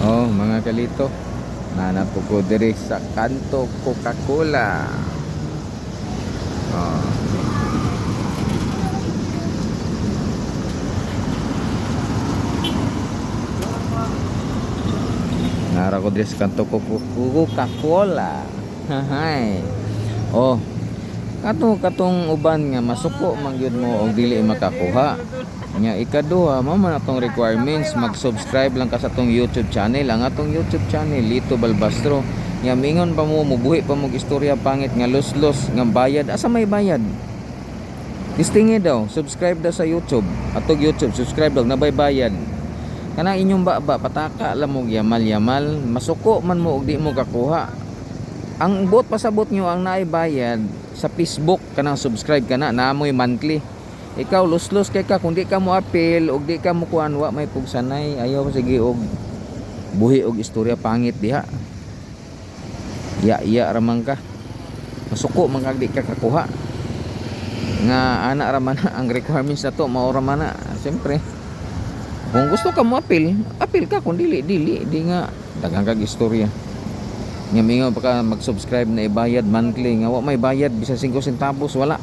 Oh, mga kalito, nanap ko diri sa kanto Coca-Cola. Oh, nara ko diri sa kanto Coca-Cola. Hahay. Oh, katong uban nga masuko man gyud mo og dili makakuha. Nya ikaduha mao man atong requirements, mag-subscribe lang ka sa atong YouTube channel. Ang atong YouTube channel Lito Balbastro. Nya mingon pa mo mubuhi pa mo istorya pangit nga los-los nga bayad. Asa may bayad? Tistingi daw, subscribe daw sa YouTube. Atong YouTube, subscribe daw nabay bayad. Kanang inyong baba pataka lang mo yamal-yamal, masuko man mo og di mo kakuha. Ang buot pasabot nyo ang naibayad sa Facebook kanang subscribe ka na naamoy monthly. Ikaw los-los kay ka kung di ka mo appeal og di ka mo kuan wa may pugsanay, ayaw sige og buhi og istorya pangit diha. Iya raman ka. Masuko man kag di ka kakuha. Nga ana raman ang requirements nato mao raman na. Siyempre. Kung gusto ka mo appeal ka kung dili di nga daghang kag istorya. Nga mingaw pa ka mag-subscribe na ibayad monthly nga wa may bayad bisan 5 centavos wala.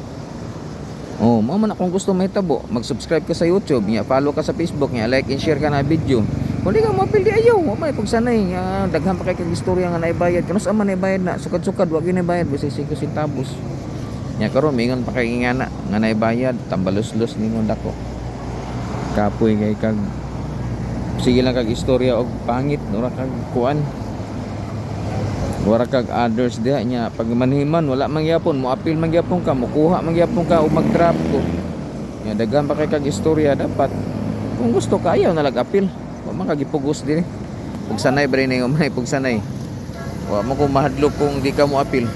Oh, mao man kung gusto mahitabo, mag-subscribe ka sa YouTube, nya follow ka sa Facebook, nya like and share ka na video. Kung di ka mo apil di ayaw, wa may pagsanay nga daghan pa kay kag istorya nga naibayad. Kanus man naibayad na, sukad-sukad wa gyud naibayad bisan 5 centavos. Nya karon mingon pa kay ingana nga naibayad, tambalos-los ningon dako. Kapoy kay kag sige lang kag istorya og pangit, ora kag kuan. Wala kag others diha nya pag manhiman wala mangyapon mo appeal mangyapon ka mukuha mangyapon ka o mag-drop ko nya daghan pa kay kag istorya dapat kung gusto ka ayaw na lag-appeal wa man kag ipugos diri pugsanay bre ning umay pugsanay wa mo ko mahadlok kung di ka mo appeal.